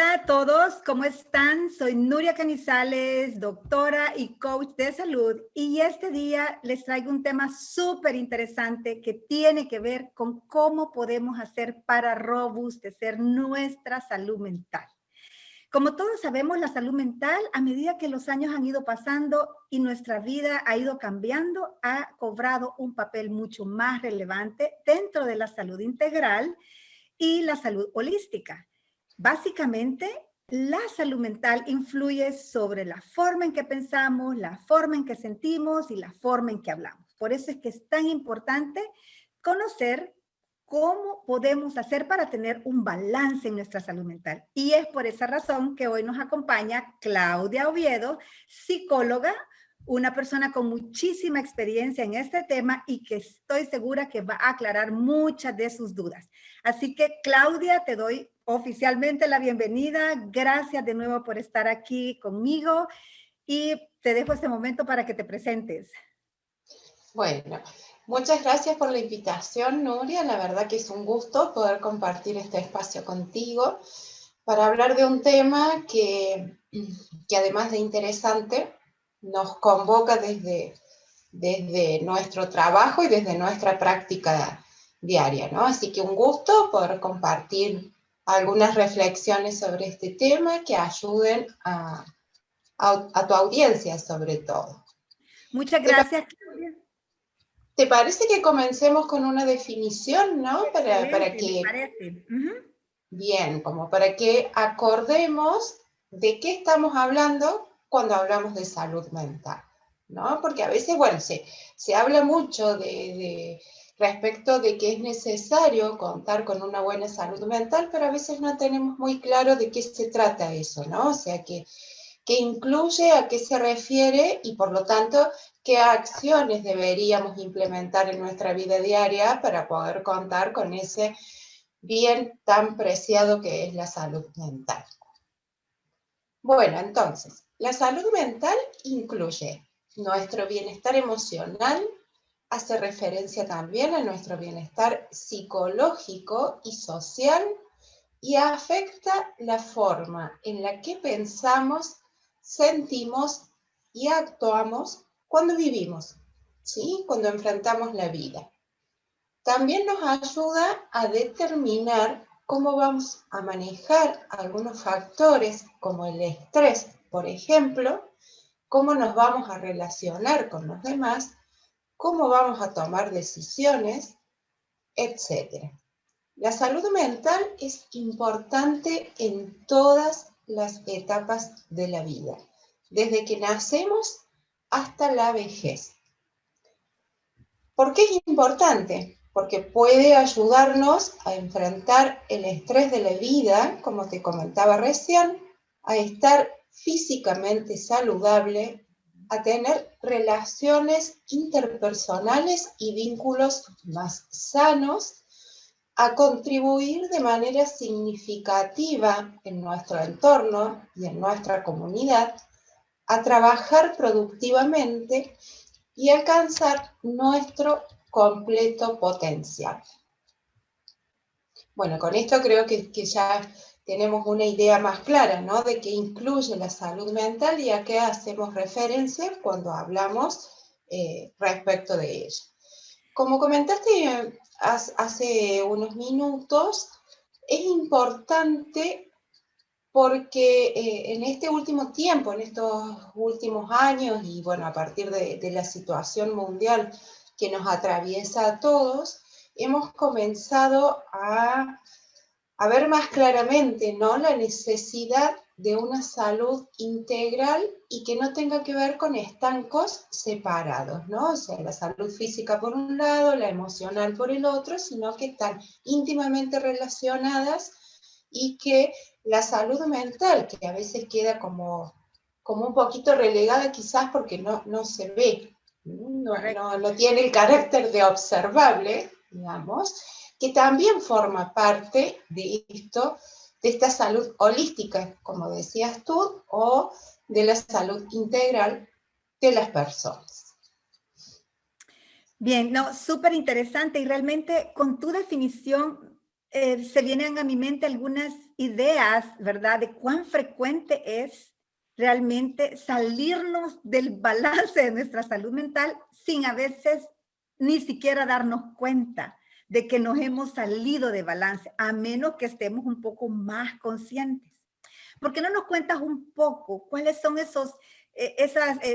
Hola a todos, ¿cómo están? Soy Nuria Canizales, doctora y coach de salud, y este día les traigo un tema súper interesante que tiene que ver con cómo podemos hacer para robustecer nuestra salud mental. Como todos sabemos, la salud mental, a medida que los años han ido pasando y nuestra vida ha ido cambiando, ha cobrado un papel mucho más relevante dentro de la salud integral y la salud holística. Básicamente, la salud mental influye sobre la forma en que pensamos, la forma en que sentimos y la forma en que hablamos. Por eso es que es tan importante conocer cómo podemos hacer para tener un balance en nuestra salud mental. Y es por esa razón que hoy nos acompaña Claudia Oviedo, psicóloga, una persona con muchísima experiencia en este tema y que estoy segura que va a aclarar muchas de sus dudas. Así que, Claudia, te doy oficialmente la bienvenida. Gracias de nuevo por estar aquí conmigo y te dejo este momento para que te presentes. Bueno, muchas gracias por la invitación, Nuria. La verdad que es un gusto poder compartir este espacio contigo para hablar de un tema que además de interesante, nos convoca desde nuestro trabajo y desde nuestra práctica diaria, ¿no? Así que un gusto poder compartir algunas reflexiones sobre este tema que ayuden a tu audiencia sobre todo. Muchas gracias, Claudia. ¿Te parece que comencemos con una definición, ¿no? Para Excelente, me que, parece. bien, como para que acordemos de qué estamos hablando cuando hablamos de salud mental, ¿no? Porque a veces, bueno, se habla mucho respecto de que es necesario contar con una buena salud mental, pero a veces no tenemos muy claro de qué se trata eso, ¿no? O sea, qué incluye, a qué se refiere y por lo tanto qué acciones deberíamos implementar en nuestra vida diaria para poder contar con ese bien tan preciado que es la salud mental. Bueno, entonces, la salud mental incluye nuestro bienestar emocional, hace referencia también a nuestro bienestar psicológico y social y afecta la forma en la que pensamos, sentimos y actuamos cuando vivimos, ¿sí? Cuando enfrentamos la vida. También nos ayuda a determinar cómo vamos a manejar algunos factores como el estrés, por ejemplo, cómo nos vamos a relacionar con los demás, cómo vamos a tomar decisiones, etc. La salud mental es importante en todas las etapas de la vida, desde que nacemos hasta la vejez. ¿Por qué es importante? Porque puede ayudarnos a enfrentar el estrés de la vida, como te comentaba recién, a estar físicamente saludable, a tener relaciones interpersonales y vínculos más sanos, a contribuir de manera significativa en nuestro entorno y en nuestra comunidad, a trabajar productivamente y alcanzar nuestro completo potencial. Bueno, con esto creo que ya tenemos una idea más clara, ¿no? De qué incluye la salud mental y a qué hacemos referencia cuando hablamos respecto de ella. Como comentaste hace unos minutos, es importante porque en este último tiempo, en estos últimos años, y bueno, a partir de la situación mundial que nos atraviesa a todos, hemos comenzado a ver más claramente, ¿no? La necesidad de una salud integral y que no tenga que ver con estancos separados, ¿no? O sea, la salud física por un lado, la emocional por el otro, sino que están íntimamente relacionadas y que la salud mental, que a veces queda como un poquito relegada quizás porque no se ve, no tiene el carácter de observable, digamos, que también forma parte de esto, de esta salud holística, como decías tú, o de la salud integral de las personas. Bien, no, súper interesante y realmente con tu definición se vienen a mi mente algunas ideas, ¿verdad? De cuán frecuente es realmente salirnos del balance de nuestra salud mental sin a veces ni siquiera darnos cuenta de que nos hemos salido de balance, a menos que estemos un poco más conscientes. ¿Por qué no nos cuentas un poco cuáles son esas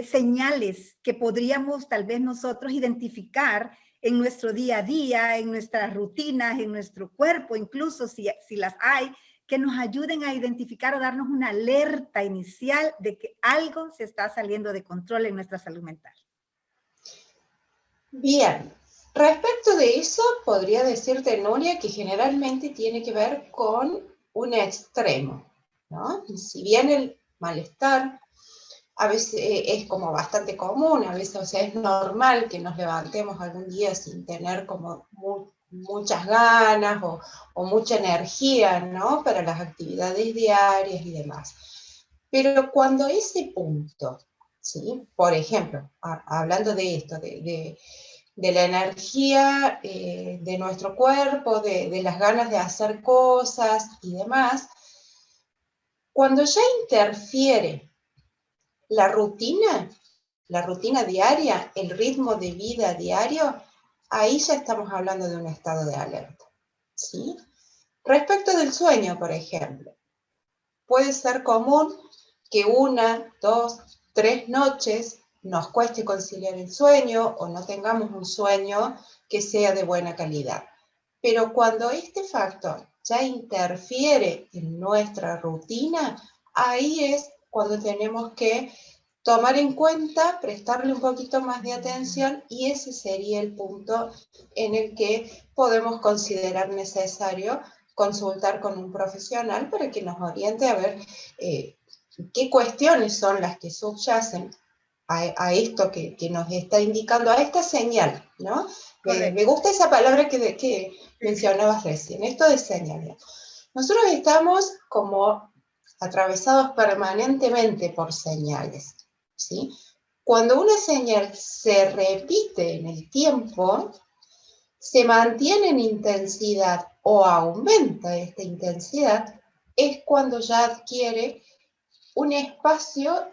señales que podríamos tal vez nosotros identificar en nuestro día a día, en nuestras rutinas, en nuestro cuerpo, incluso si las hay, que nos ayuden a identificar o darnos una alerta inicial de que algo se está saliendo de control en nuestra salud mental? Bien, respecto de eso, podría decirte, Nuria, que generalmente tiene que ver con un extremo, ¿no? Si bien el malestar a veces es como bastante común, a veces, o sea, es normal que nos levantemos algún día sin tener como muchas ganas o mucha energía, ¿no? Para las actividades diarias y demás. Pero cuando ese punto, ¿sí? Por ejemplo, hablando de esto, de la energía de nuestro cuerpo, de las ganas de hacer cosas y demás, cuando ya interfiere la rutina diaria, el ritmo de vida diario, ahí ya estamos hablando de un estado de alerta, ¿sí? Respecto del sueño, por ejemplo, puede ser común que 1, 2, 3 noches nos cueste conciliar el sueño o no tengamos un sueño que sea de buena calidad. Pero cuando este factor ya interfiere en nuestra rutina, ahí es cuando tenemos que tomar en cuenta, prestarle un poquito más de atención, y ese sería el punto en el que podemos considerar necesario consultar con un profesional para que nos oriente a ver qué cuestiones son las que subyacen a esto que nos está indicando, a esta señal, ¿no? Me gusta esa palabra que mencionabas recién, esto de señal. Nosotros estamos como atravesados permanentemente por señales, ¿sí? Cuando una señal se repite en el tiempo, se mantiene en intensidad o aumenta esta intensidad, es cuando ya adquiere un espacio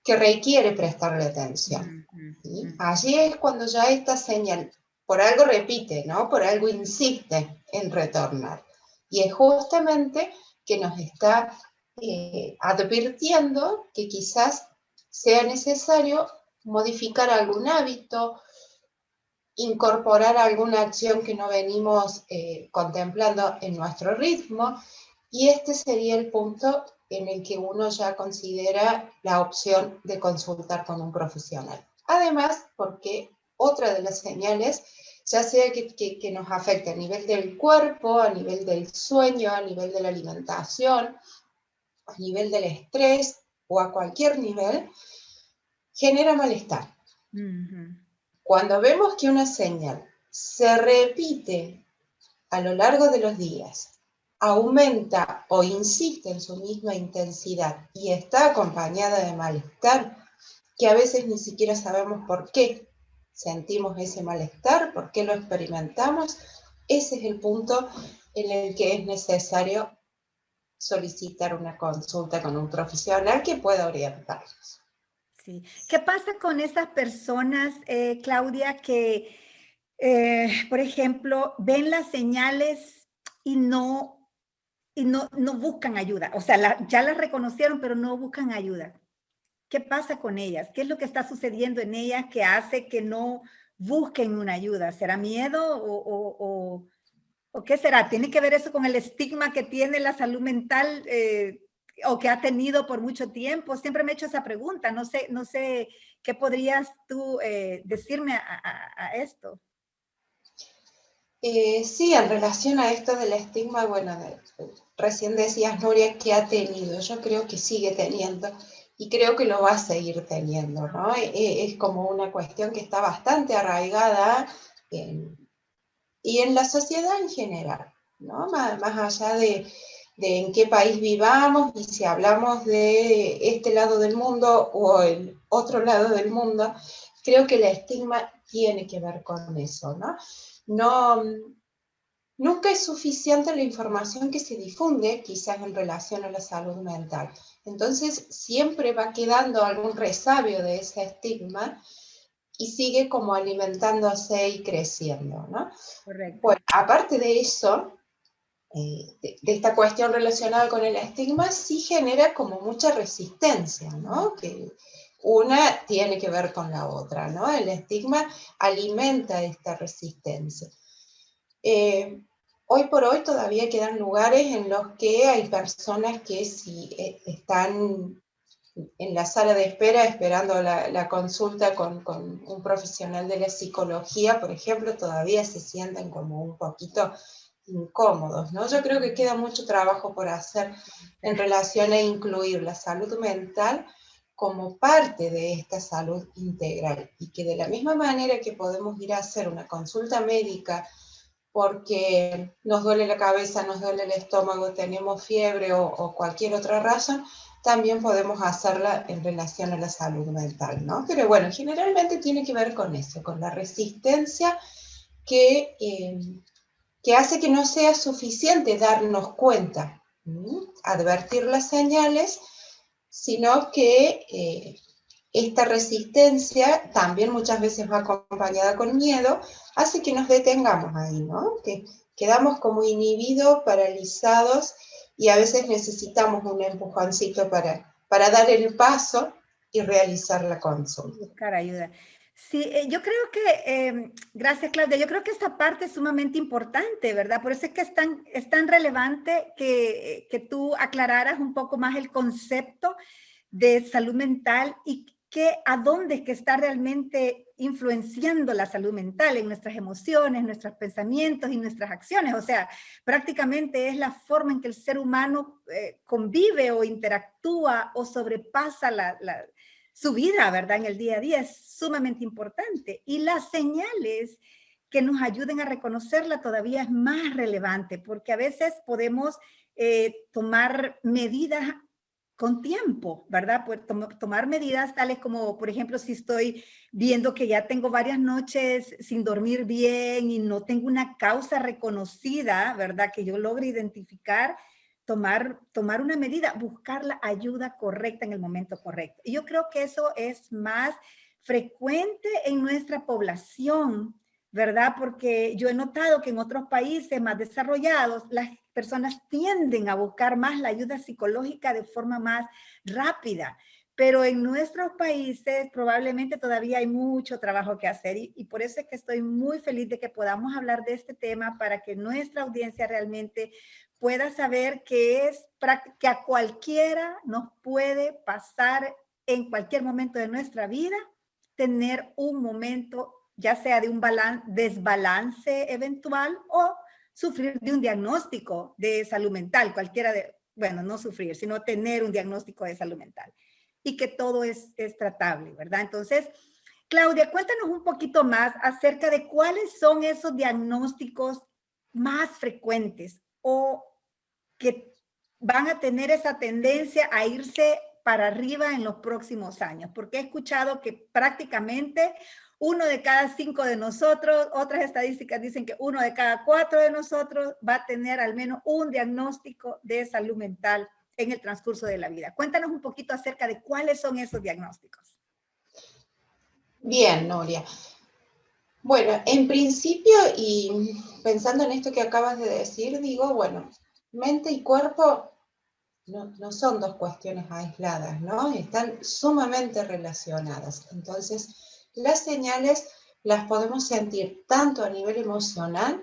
que requiere prestarle atención, ¿sí? Allí es cuando ya esta señal por algo repite, ¿no? Por algo insiste en retornar. Y es justamente que nos está advirtiendo que quizás sea necesario modificar algún hábito, incorporar alguna acción que no venimos contemplando en nuestro ritmo, y este sería el punto en el que uno ya considera la opción de consultar con un profesional. Además, porque otra de las señales, ya sea que nos afecte a nivel del cuerpo, a nivel del sueño, a nivel de la alimentación, a nivel del estrés o a cualquier nivel, genera malestar. Cuando vemos que una señal se repite a lo largo de los días, aumenta o insiste en su misma intensidad y está acompañada de malestar, que a veces ni siquiera sabemos por qué sentimos ese malestar, por qué lo experimentamos, ese es el punto en el que es necesario solicitar una consulta con un profesional que pueda orientarnos. Sí. ¿Qué pasa con esas personas, Claudia, que, por ejemplo, ven las señales y no buscan ayuda? O sea, ya las reconocieron, pero no buscan ayuda. ¿Qué pasa con ellas? ¿Qué es lo que está sucediendo en ellas que hace que no busquen una ayuda? ¿Será miedo o qué será? ¿Tiene que ver eso con el estigma que tiene la salud mental o que ha tenido por mucho tiempo? Siempre me he hecho esa pregunta. No sé qué podrías tú decirme a esto. Sí, en relación a esto del estigma, bueno, recién decías, Nuria, que ha tenido, yo creo que sigue teniendo y creo que lo va a seguir teniendo, ¿no? Es como una cuestión que está bastante arraigada y en la sociedad en general, ¿no? Más allá de en qué país vivamos y si hablamos de este lado del mundo o el otro lado del mundo, creo que el estigma tiene que ver con eso, ¿no? nunca es suficiente la información que se difunde, quizás en relación a la salud mental. Entonces, siempre va quedando algún resabio de ese estigma y sigue como alimentándose y creciendo, ¿no? Correcto. Bueno, aparte de eso, de esta cuestión relacionada con el estigma, sí genera como mucha resistencia, ¿no? Que una tiene que ver con la otra, ¿no? El estigma alimenta esta resistencia. Hoy por hoy todavía quedan lugares en los que hay personas que si están en la sala de espera esperando la consulta con un profesional de la psicología, por ejemplo, todavía se sienten como un poquito incómodos, ¿no? Yo creo que queda mucho trabajo por hacer en relación a incluir la salud mental como parte de esta salud integral, y que de la misma manera que podemos ir a hacer una consulta médica porque nos duele la cabeza, nos duele el estómago, tenemos fiebre o cualquier otra razón, también podemos hacerla en relación a la salud mental, ¿no? Pero bueno, generalmente tiene que ver con eso, con la resistencia que hace que no sea suficiente darnos cuenta, advertir las señales, sino que esta resistencia también muchas veces va acompañada con miedo, hace que nos detengamos ahí, ¿no? Que quedamos como inhibidos, paralizados, y a veces necesitamos un empujoncito para dar el paso y realizar la consulta. Buscar ayuda. Sí, yo creo que, gracias Claudia, yo creo que esta parte es sumamente importante, ¿verdad? Por eso es que es tan relevante que tú aclararas un poco más el concepto de salud mental y a dónde es que está realmente influenciando la salud mental en nuestras emociones, nuestros pensamientos y nuestras acciones. O sea, prácticamente es la forma en que el ser humano convive o interactúa o sobrepasa su vida, ¿verdad? En el día a día es sumamente importante. Y las señales que nos ayuden a reconocerla todavía es más relevante, porque a veces podemos tomar medidas con tiempo, ¿verdad? Pues tomar medidas tales como, por ejemplo, si estoy viendo que ya tengo varias noches sin dormir bien y no tengo una causa reconocida, ¿verdad? Que yo logre identificar, tomar una medida, buscar la ayuda correcta en el momento correcto. Y yo creo que eso es más frecuente en nuestra población, ¿verdad? Porque yo he notado que en otros países más desarrollados, las personas tienden a buscar más la ayuda psicológica de forma más rápida. Pero en nuestros países probablemente todavía hay mucho trabajo que hacer y por eso es que estoy muy feliz de que podamos hablar de este tema para que nuestra audiencia realmente pueda saber que a cualquiera nos puede pasar en cualquier momento de nuestra vida tener un momento ya sea de un desbalance eventual o sufrir de un diagnóstico de salud mental, bueno, no sufrir, sino tener un diagnóstico de salud mental y que todo es tratable, ¿verdad? Entonces, Claudia, cuéntanos un poquito más acerca de cuáles son esos diagnósticos más frecuentes o que van a tener esa tendencia a irse para arriba en los próximos años, porque he escuchado que prácticamente 1 de cada 5 de nosotros, otras estadísticas dicen que 1 de cada 4 de nosotros va a tener al menos un diagnóstico de salud mental en el transcurso de la vida. Cuéntanos un poquito acerca de cuáles son esos diagnósticos. Bien, Nuria. Bueno, en principio, y pensando en esto que acabas de decir, digo, bueno, mente y cuerpo no son dos cuestiones aisladas, ¿no? Están sumamente relacionadas. Entonces, las señales las podemos sentir tanto a nivel emocional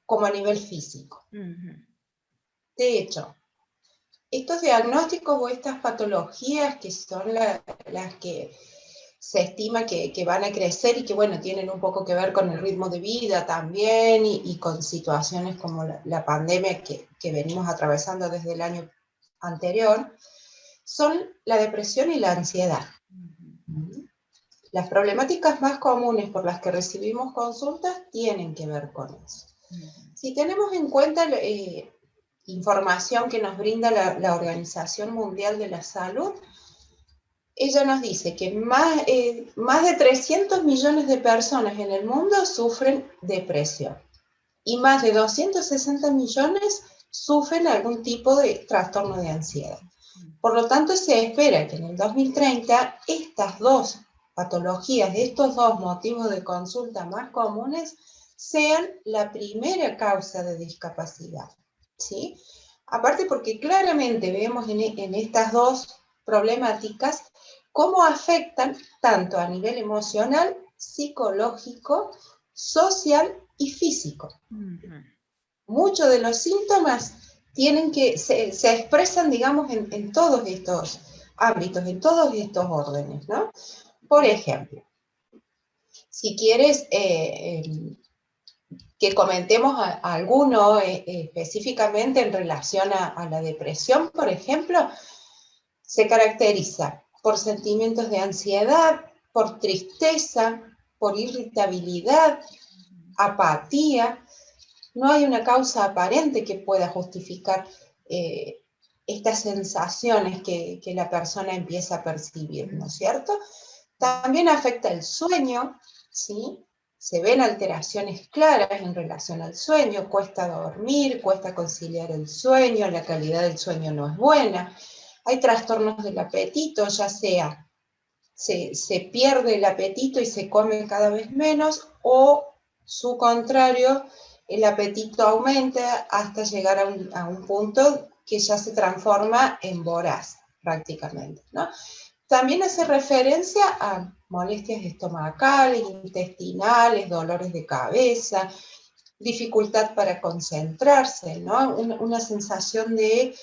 como a nivel físico. De hecho, estos diagnósticos o estas patologías que son las que se estima que van a crecer y que, bueno, tienen un poco que ver con el ritmo de vida también y con situaciones como la pandemia que venimos atravesando desde el año anterior, son la depresión y la ansiedad. Las problemáticas más comunes por las que recibimos consultas tienen que ver con eso. Si tenemos en cuenta información que nos brinda la Organización Mundial de la Salud, ella nos dice que más de 300 millones de personas en el mundo sufren depresión. y más de 260 millones sufren algún tipo de trastorno de ansiedad. Por lo tanto, se espera que en el 2030 estas dos patologías, estos dos motivos de consulta más comunes, sean la primera causa de discapacidad, ¿sí? Aparte porque claramente vemos en estas dos problemáticas cómo afectan tanto a nivel emocional, psicológico, social y físico. Muchos de los síntomas se expresan, digamos, en todos estos ámbitos, en todos estos órdenes, ¿no? Por ejemplo, si quieres que comentemos alguno específicamente en relación a la depresión, por ejemplo, se caracteriza por sentimientos de ansiedad, por tristeza, por irritabilidad, apatía. No hay una causa aparente que pueda justificar estas sensaciones que la persona empieza a percibir, ¿no es cierto? También afecta el sueño, ¿sí? Se ven alteraciones claras en relación al sueño, cuesta dormir, cuesta conciliar el sueño, la calidad del sueño no es buena. Hay trastornos del apetito, ya sea se pierde el apetito y se come cada vez menos, o su contrario, el apetito aumenta hasta llegar a un punto que ya se transforma en voraz, prácticamente, ¿no? También hace referencia a molestias estomacales, intestinales, dolores de cabeza, dificultad para concentrarse, ¿no? Una sensación de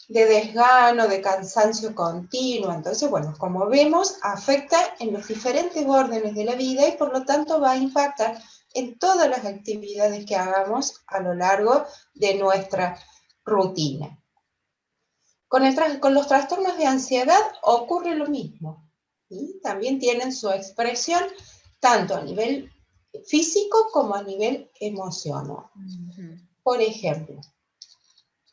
desgano, de cansancio continuo. Entonces, bueno, como vemos, afecta en los diferentes órdenes de la vida y por lo tanto va a impactar en todas las actividades que hagamos a lo largo de nuestra rutina. Con los trastornos de ansiedad ocurre lo mismo. ¿Sí? También tienen su expresión tanto a nivel físico como a nivel emocional. Por ejemplo,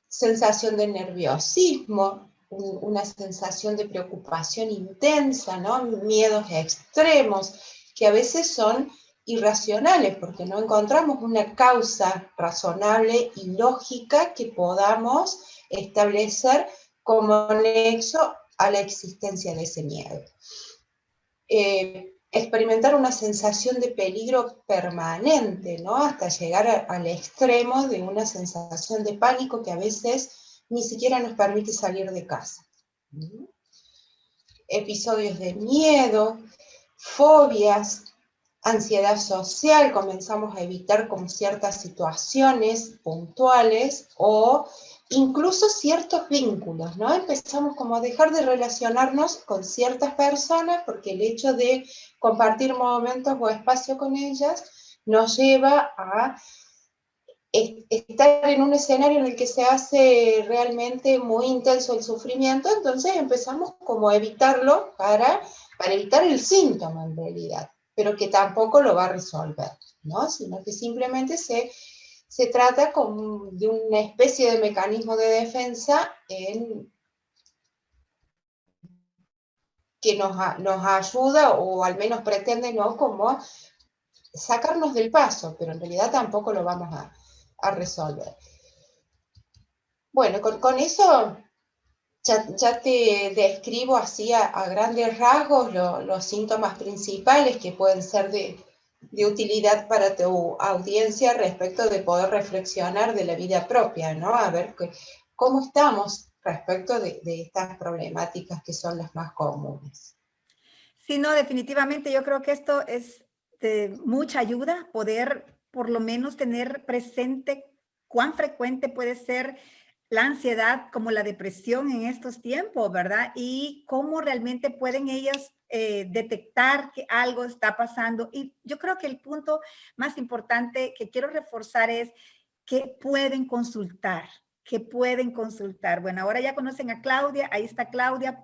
sensación de nerviosismo, una sensación de preocupación intensa, ¿no? Miedos extremos, que a veces son irracionales, porque no encontramos una causa razonable y lógica que podamos establecer como nexo a la existencia de ese miedo. Experimentar una sensación de peligro permanente, ¿no? Hasta llegar al extremo de una sensación de pánico que a veces ni siquiera nos permite salir de casa. Episodios de miedo, fobias, ansiedad social, comenzamos a evitar como ciertas situaciones puntuales o incluso ciertos vínculos, ¿no? Empezamos como a dejar de relacionarnos con ciertas personas porque el hecho de compartir momentos o espacio con ellas nos lleva a estar en un escenario en el que se hace realmente muy intenso el sufrimiento, entonces empezamos como a evitarlo para evitar el síntoma en realidad, pero que tampoco lo va a resolver, ¿no? Sino que simplemente se trata de una especie de mecanismo de defensa que nos ayuda, o al menos pretende, ¿no? Como sacarnos del paso, pero en realidad tampoco lo vamos a resolver. Bueno, con eso ya te describo así a grandes rasgos los síntomas principales que pueden ser de utilidad para tu audiencia respecto de poder reflexionar de la vida propia, ¿no? A ver cómo estamos respecto de estas problemáticas que son las más comunes. Sí, no, definitivamente yo creo que esto es de mucha ayuda, poder por lo menos tener presente cuán frecuente puede ser la ansiedad como la depresión en estos tiempos, ¿verdad? Y cómo realmente pueden ellas detectar que algo está pasando. Y yo creo que el punto más importante que quiero reforzar es que pueden consultar, que pueden consultar. Bueno, ahora ya conocen a Claudia, ahí está Claudia,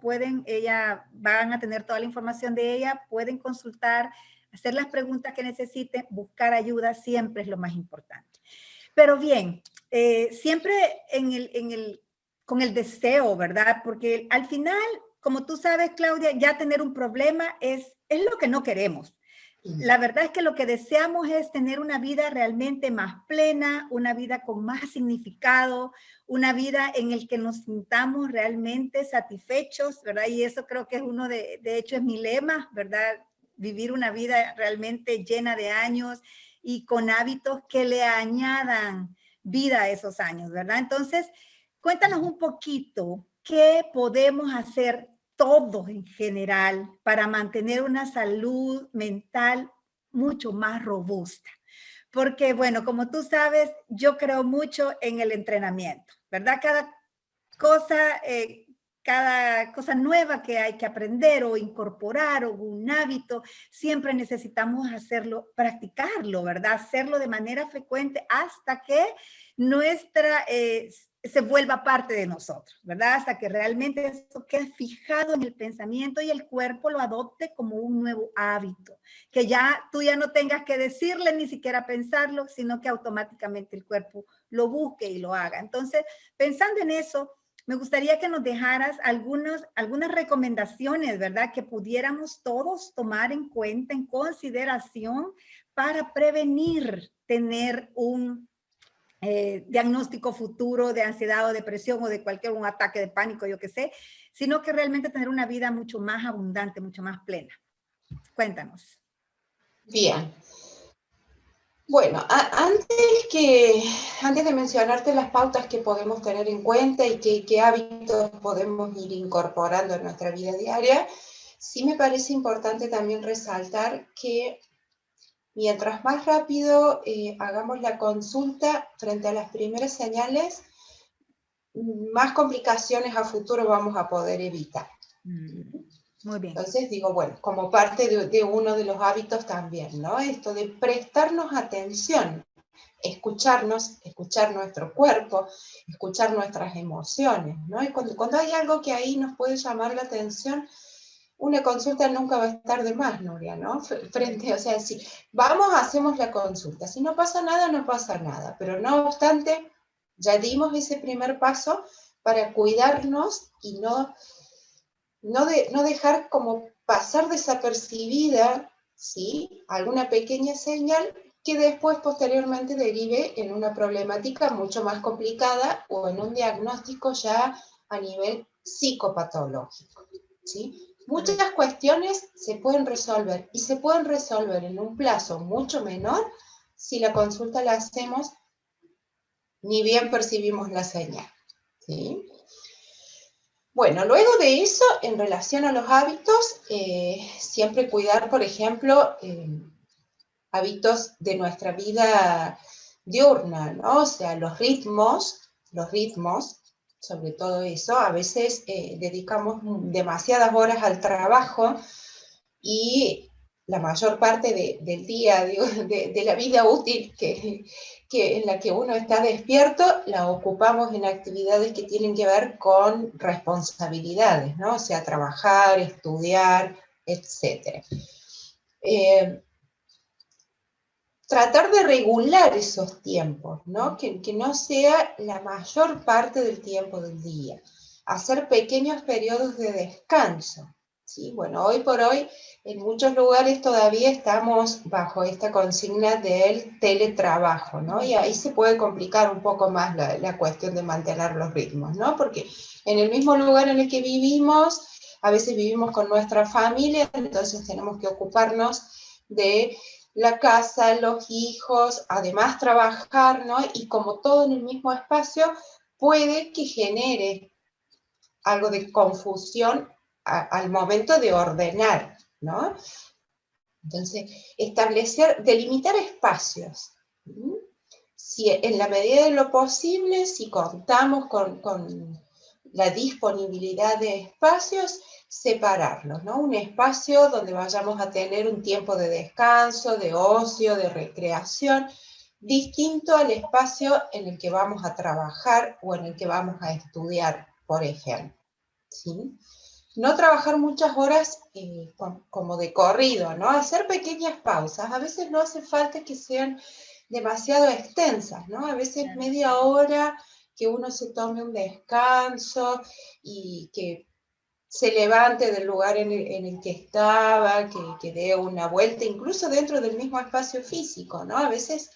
van a tener toda la información de ella, pueden consultar, hacer las preguntas que necesiten, buscar ayuda, siempre es lo más importante. Pero bien, siempre con el deseo, ¿verdad? Porque al final, como tú sabes, Claudia, ya tener un problema es lo que no queremos. la verdad es que lo que deseamos es tener una vida realmente más plena, una vida con más significado, una vida en el que nos sintamos realmente satisfechos, ¿verdad? Y eso creo que es uno de hecho es mi lema, ¿verdad? Vivir una vida realmente llena de años y con hábitos que le añadan vida a esos años, ¿verdad? Entonces, cuéntanos un poquito qué podemos hacer todos en general para mantener una salud mental mucho más robusta. Porque, bueno, como tú sabes, yo creo mucho en el entrenamiento, ¿verdad? Cada cosa nueva que hay que aprender o incorporar o un hábito, siempre necesitamos hacerlo, practicarlo, ¿verdad? Hacerlo de manera frecuente hasta que nuestra se vuelva parte de nosotros, ¿verdad? Hasta que realmente eso quede fijado en el pensamiento y el cuerpo lo adopte como un nuevo hábito, que ya tú ya no tengas que decirle ni siquiera pensarlo, sino que automáticamente el cuerpo lo busque y lo haga. Entonces, pensando en eso, me gustaría que nos dejaras algunas recomendaciones, ¿verdad? Que pudiéramos todos tomar en cuenta, en consideración, para prevenir tener un diagnóstico futuro de ansiedad o depresión o de cualquier un ataque de pánico, yo qué sé, sino que realmente tener una vida mucho más abundante, mucho más plena. Cuéntanos. Bien. Bueno, antes de mencionarte las pautas que podemos tener en cuenta y qué hábitos podemos ir incorporando en nuestra vida diaria, sí me parece importante también resaltar que mientras más rápido hagamos la consulta frente a las primeras señales, más complicaciones a futuro vamos a poder evitar. Muy bien. Entonces digo, bueno, como parte de uno de los hábitos también, ¿no? Esto de prestarnos atención, escucharnos, escuchar nuestro cuerpo, escuchar nuestras emociones, ¿no? Y cuando hay algo que ahí nos puede llamar la atención, una consulta nunca va a estar de más, Nuria, ¿no? O sea, si vamos, hacemos la consulta. Si no pasa nada, no pasa nada. Pero no obstante, ya dimos ese primer paso para cuidarnos y no dejar como pasar desapercibida, ¿sí? Alguna pequeña señal que después posteriormente derive en una problemática mucho más complicada o en un diagnóstico ya a nivel psicopatológico, ¿sí? Muchas cuestiones se pueden resolver y se pueden resolver en un plazo mucho menor si la consulta la hacemos ni bien percibimos la señal, ¿sí? Bueno, luego de eso, en relación a los hábitos, siempre cuidar, por ejemplo, hábitos de nuestra vida diurna, ¿no? O sea, los ritmos, sobre todo eso, a veces dedicamos demasiadas horas al trabajo y la mayor parte del día, digo, de la vida útil en la que uno está despierto, la ocupamos en actividades que tienen que ver con responsabilidades, ¿no? O sea, trabajar, estudiar, etc. Tratar de regular esos tiempos, ¿no? Que no sea la mayor parte del tiempo del día. Hacer pequeños periodos de descanso, ¿sí? Bueno, hoy por hoy en muchos lugares todavía estamos bajo esta consigna del teletrabajo, ¿no? Y ahí se puede complicar un poco más la cuestión de mantener los ritmos, ¿no? Porque en el mismo lugar en el que vivimos, a veces vivimos con nuestra familia, entonces tenemos que ocuparnos de la casa, los hijos, además trabajar, ¿no? Y como todo en el mismo espacio, puede que genere algo de confusión al momento de ordenar, ¿no? Entonces, delimitar espacios. Si en la medida de lo posible, si contamos con la disponibilidad de espacios, separarlos, ¿no? Un espacio donde vayamos a tener un tiempo de descanso, de ocio, de recreación, distinto al espacio en el que vamos a trabajar o en el que vamos a estudiar, por ejemplo, ¿sí? No trabajar muchas horas como de corrido, ¿no? Hacer pequeñas pausas. A veces no hace falta que sean demasiado extensas, ¿no? A veces media hora que uno se tome un descanso y que se levante del lugar en el que estaba, que dé una vuelta, incluso dentro del mismo espacio físico, ¿no? A veces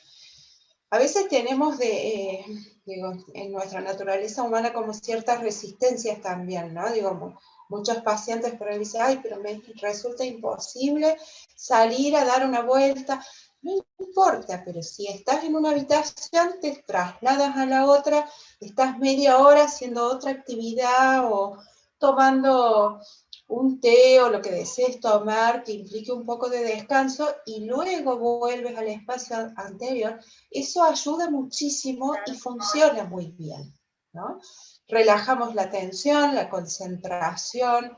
tenemos digo, en nuestra naturaleza humana como ciertas resistencias también, ¿no? Digo, muchos pacientes por ahí dicen, ay, pero me resulta imposible salir a dar una vuelta. No importa, pero si estás en una habitación, te trasladas a la otra, estás media hora haciendo otra actividad o tomando un té o lo que desees tomar que implique un poco de descanso y luego vuelves al espacio anterior, eso ayuda muchísimo y funciona muy bien, ¿no? Relajamos la tensión, la concentración,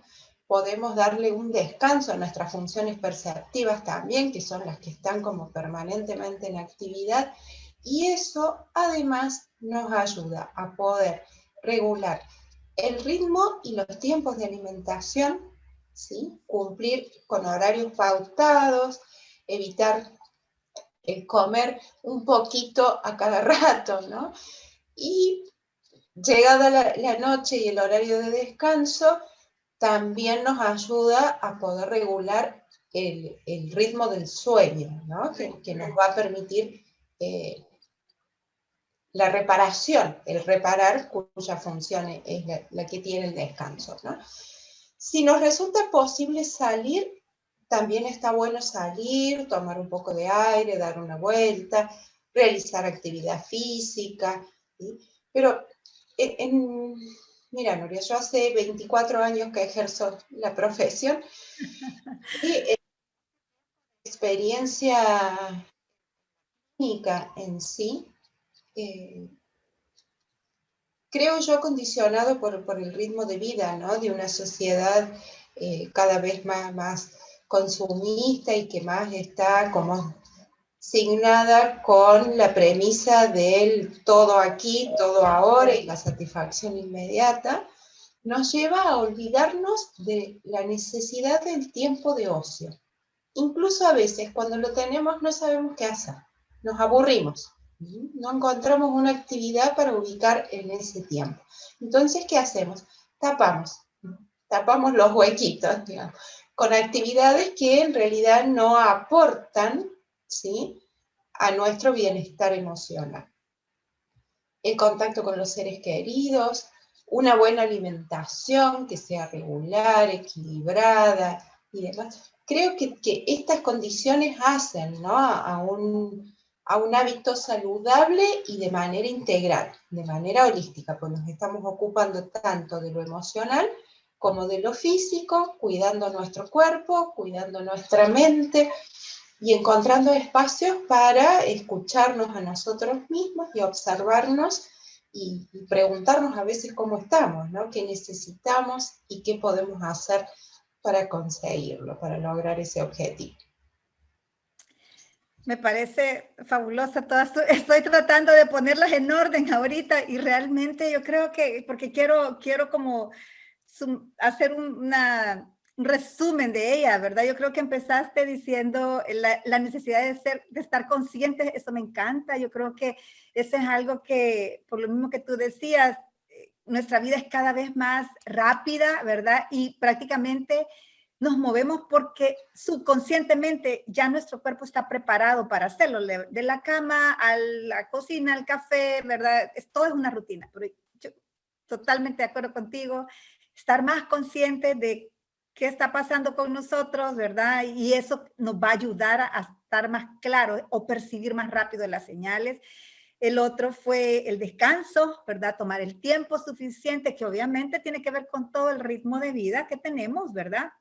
podemos darle un descanso a nuestras funciones perceptivas también, que son las que están como permanentemente en actividad, y eso además nos ayuda a poder regular el ritmo y los tiempos de alimentación, ¿sí? Cumplir con horarios pautados, evitar comer un poquito a cada rato, ¿no? Y llegada la noche y el horario de descanso, también nos ayuda a poder regular el ritmo del sueño, ¿no? Que nos va a permitir la reparación, el reparar cuya función es la que tiene el descanso, ¿no? Si nos resulta posible salir, también está bueno salir, tomar un poco de aire, dar una vuelta, realizar actividad física, ¿sí? Pero mira, Nuria, yo hace 24 años que ejerzo la profesión y experiencia clínica en sí, creo yo condicionado por el ritmo de vida, ¿no? De una sociedad cada vez más consumista y que más está como signada con la premisa del todo aquí, todo ahora y la satisfacción inmediata, nos lleva a olvidarnos de la necesidad del tiempo de ocio. Incluso a veces cuando lo tenemos no sabemos qué hacer, nos aburrimos, no encontramos una actividad para ubicar en ese tiempo. Entonces, ¿qué hacemos? Tapamos los huequitos, digamos, con actividades que en realidad no aportan, ¿sí?, a nuestro bienestar emocional. El contacto con los seres queridos, una buena alimentación que sea regular, equilibrada y demás. Creo que estas condiciones hacen, ¿no?, a un hábito saludable y de manera integral, de manera holística, pues nos estamos ocupando tanto de lo emocional como de lo físico, cuidando nuestro cuerpo, cuidando nuestra mente y encontrando espacios para escucharnos a nosotros mismos y observarnos y preguntarnos a veces cómo estamos, ¿no? ¿Qué necesitamos y qué podemos hacer para conseguirlo, para lograr ese objetivo? Me parece fabulosa todas. Estoy tratando de ponerlas en orden ahorita y realmente yo creo que, porque quiero como hacer un resumen de ella, ¿verdad? Yo creo que empezaste diciendo la necesidad de estar conscientes, eso me encanta. Yo creo que eso es algo que, por lo mismo que tú decías, nuestra vida es cada vez más rápida, ¿verdad? Y prácticamente nos movemos porque subconscientemente ya nuestro cuerpo está preparado para hacerlo, de la cama a la cocina, al café, ¿verdad? Todo es una rutina, pero yo totalmente de acuerdo contigo, estar más consciente de qué está pasando con nosotros, ¿verdad? Y eso nos va a ayudar a estar más claro o percibir más rápido las señales. El otro fue el descanso, ¿verdad? Tomar el tiempo suficiente, que obviamente tiene que ver con todo el ritmo de vida que tenemos, ¿verdad?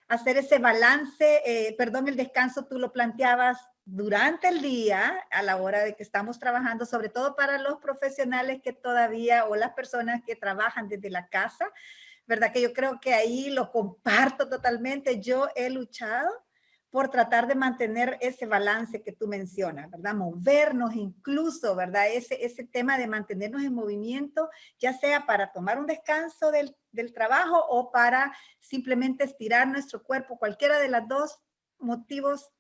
Hacer ese balance, el descanso tú lo planteabas durante el día, a la hora de que estamos trabajando, sobre todo para los profesionales que todavía, o las personas que trabajan desde la casa, ¿verdad? Que yo creo que ahí lo comparto totalmente. Yo he luchado por tratar de mantener ese balance que tú mencionas, ¿verdad? Movernos incluso, ¿verdad? Ese tema de mantenernos en movimiento, ya sea para tomar un descanso del trabajo o para simplemente estirar nuestro cuerpo, cualquiera de los dos motivos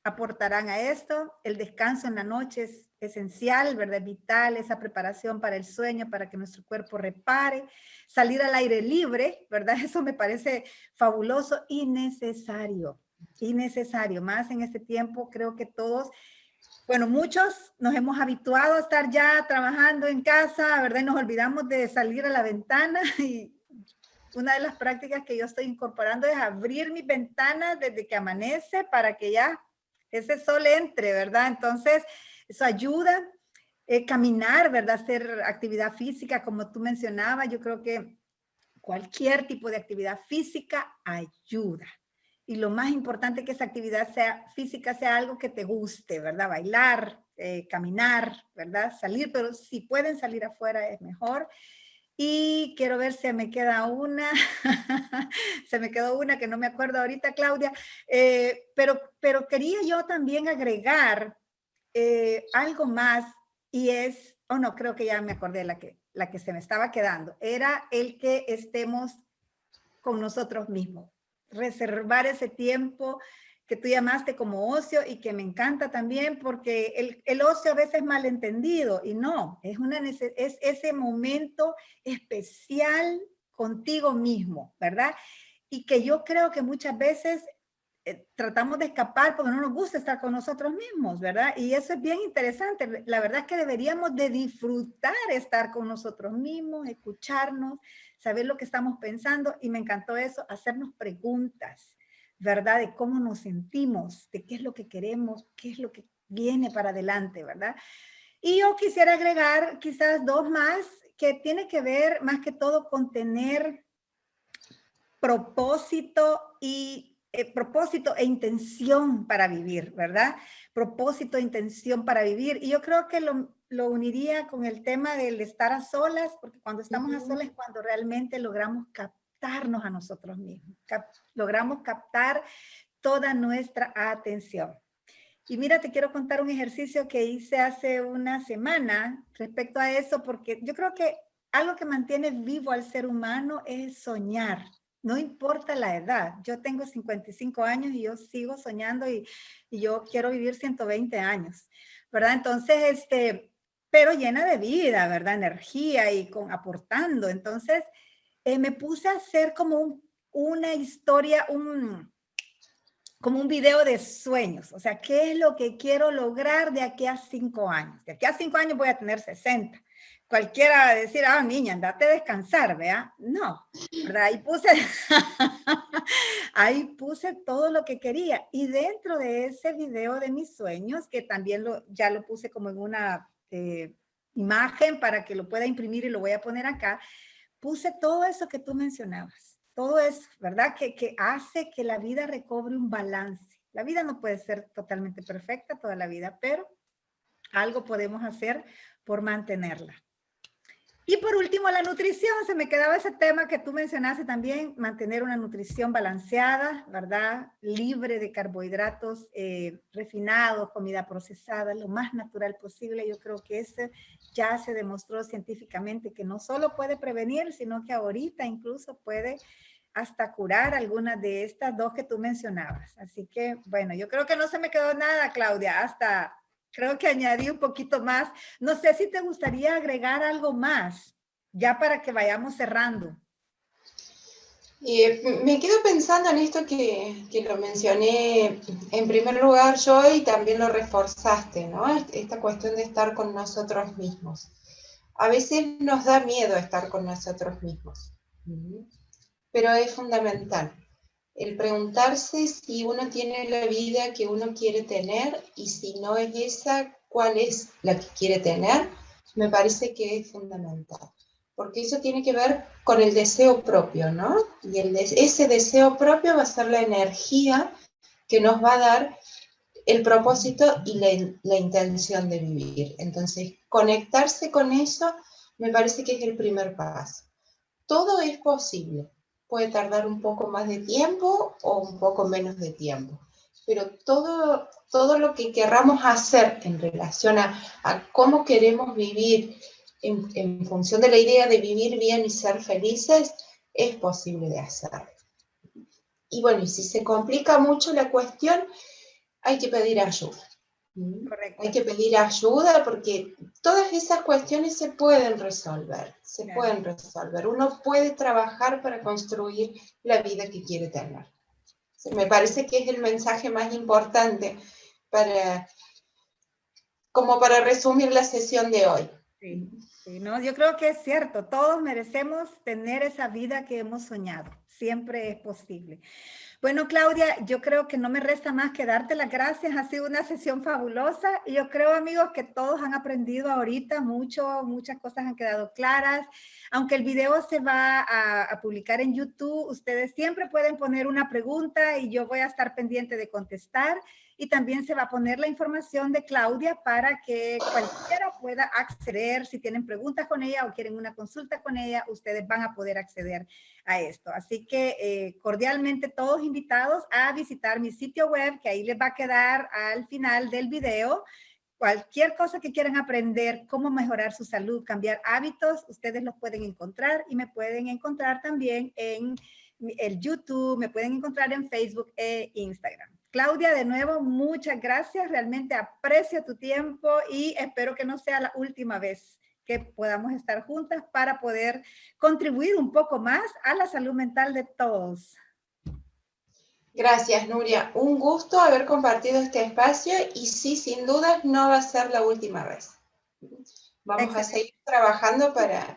aportarán a esto. El descanso en la noche es esencial, ¿verdad? Es vital, esa preparación para el sueño, para que nuestro cuerpo repare. Salir al aire libre, ¿verdad? Eso me parece fabuloso y necesario. Y necesario, más en este tiempo, creo que todos, bueno, muchos nos hemos habituado a estar ya trabajando en casa, ¿verdad? Y nos olvidamos de salir a la ventana y una de las prácticas que yo estoy incorporando es abrir mis ventanas desde que amanece para que ya ese sol entre, ¿verdad? Entonces, eso ayuda. Caminar, ¿verdad? Hacer actividad física, como tú mencionabas, yo creo que cualquier tipo de actividad física ayuda. Y lo más importante es que esa actividad física sea algo que te guste, ¿verdad? Bailar, caminar, ¿verdad? Salir, pero si pueden salir afuera es mejor. Y quiero ver si me queda una, se me quedó una que no me acuerdo ahorita, Claudia, pero quería yo también agregar algo más y es, no, creo que ya me acordé la que se me estaba quedando, era el que estemos con nosotros mismos, reservar ese tiempo que tú llamaste como ocio y que me encanta también porque el ocio a veces es malentendido y no, es ese momento especial contigo mismo, ¿verdad? Y que yo creo que muchas veces tratamos de escapar porque no nos gusta estar con nosotros mismos, ¿verdad? Y eso es bien interesante. La verdad es que deberíamos de disfrutar estar con nosotros mismos, escucharnos, saber lo que estamos pensando y me encantó eso, hacernos preguntas, ¿verdad? De cómo nos sentimos, de qué es lo que queremos, qué es lo que viene para adelante, ¿verdad? Y yo quisiera agregar quizás dos más que tiene que ver más que todo con tener propósito propósito e intención para vivir, ¿verdad? Propósito e intención para vivir. Y yo creo que lo uniría con el tema del estar a solas, porque cuando estamos a solas es cuando realmente logramos captarnos a nosotros mismos, logramos captar toda nuestra atención. Y mira, te quiero contar un ejercicio que hice hace una semana respecto a eso, porque yo creo que algo que mantiene vivo al ser humano es soñar. No importa la edad. Yo tengo 55 años y yo sigo soñando y yo quiero vivir 120 años, ¿verdad? Entonces, pero llena de vida, ¿verdad? Energía y aportando. Entonces, me puse a hacer como una historia, como un video de sueños, o sea, ¿qué es lo que quiero lograr de aquí a 5 años? De aquí a 5 años voy a tener 60. Cualquiera va a decir, niña, andate a descansar, ¿vea? No, ¿verdad? Ahí puse todo lo que quería. Y dentro de ese video de mis sueños, que también ya lo puse como en una imagen para que lo pueda imprimir y lo voy a poner acá, puse todo eso que tú mencionabas. Todo eso, ¿verdad? Que hace que la vida recobre un balance. La vida no puede ser totalmente perfecta toda la vida, pero algo podemos hacer por mantenerla. Y por último, la nutrición. Se me quedaba ese tema que tú mencionaste también, mantener una nutrición balanceada, ¿verdad? Libre de carbohidratos refinados, comida procesada, lo más natural posible. Yo creo que ese ya se demostró científicamente que no solo puede prevenir, sino que ahorita incluso puede hasta curar algunas de estas dos que tú mencionabas. Así que, bueno, yo creo que no se me quedó nada, Claudia, hasta creo que añadí un poquito más. No sé si te gustaría agregar algo más, ya para que vayamos cerrando. Me quedo pensando en esto que lo mencioné en primer lugar yo y también lo reforzaste, ¿no? Esta cuestión de estar con nosotros mismos. A veces nos da miedo estar con nosotros mismos, pero es fundamental el preguntarse si uno tiene la vida que uno quiere tener y si no es esa, ¿cuál es la que quiere tener? Me parece que es fundamental, porque eso tiene que ver con el deseo propio, ¿no? Y ese deseo propio va a ser la energía que nos va a dar el propósito y la intención de vivir. Entonces, conectarse con eso me parece que es el primer paso. Todo es posible. Puede tardar un poco más de tiempo o un poco menos de tiempo, pero todo lo que querramos hacer en relación a cómo queremos vivir en función de la idea de vivir bien y ser felices, es posible de hacer. Y bueno, y si se complica mucho la cuestión, hay que pedir ayuda. Correcto. Hay que pedir ayuda porque todas esas cuestiones se pueden resolver, Uno puede trabajar para construir la vida que quiere tener. Me parece que es el mensaje más importante como para resumir la sesión de hoy. Sí, sí, no, yo creo que es cierto, todos merecemos tener esa vida que hemos soñado, siempre es posible. Bueno, Claudia, yo creo que no me resta más que darte las gracias. Ha sido una sesión fabulosa y yo creo, amigos, que todos han aprendido ahorita mucho, muchas cosas han quedado claras. Aunque el video se va a publicar en YouTube, ustedes siempre pueden poner una pregunta y yo voy a estar pendiente de contestar. Y también se va a poner la información de Claudia para que cualquiera pueda acceder. Si tienen preguntas con ella o quieren una consulta con ella, ustedes van a poder acceder a esto. Así que cordialmente todos invitados a visitar mi sitio web, que ahí les va a quedar al final del video. Cualquier cosa que quieran aprender, cómo mejorar su salud, cambiar hábitos, ustedes los pueden encontrar y me pueden encontrar también en el YouTube, me pueden encontrar en Facebook e Instagram. Claudia, de nuevo, muchas gracias. Realmente aprecio tu tiempo y espero que no sea la última vez que podamos estar juntas para poder contribuir un poco más a la salud mental de todos. Gracias, Nuria. Un gusto haber compartido este espacio y sí, sin dudas, no va a ser la última vez. Vamos a seguir trabajando para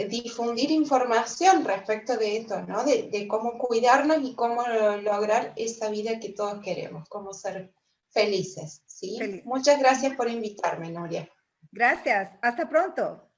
difundir información respecto de esto, ¿no? De cómo cuidarnos y cómo lograr esa vida que todos queremos, cómo ser felices, ¿sí? Feliz. Muchas gracias por invitarme, Nuria. Gracias. Hasta pronto.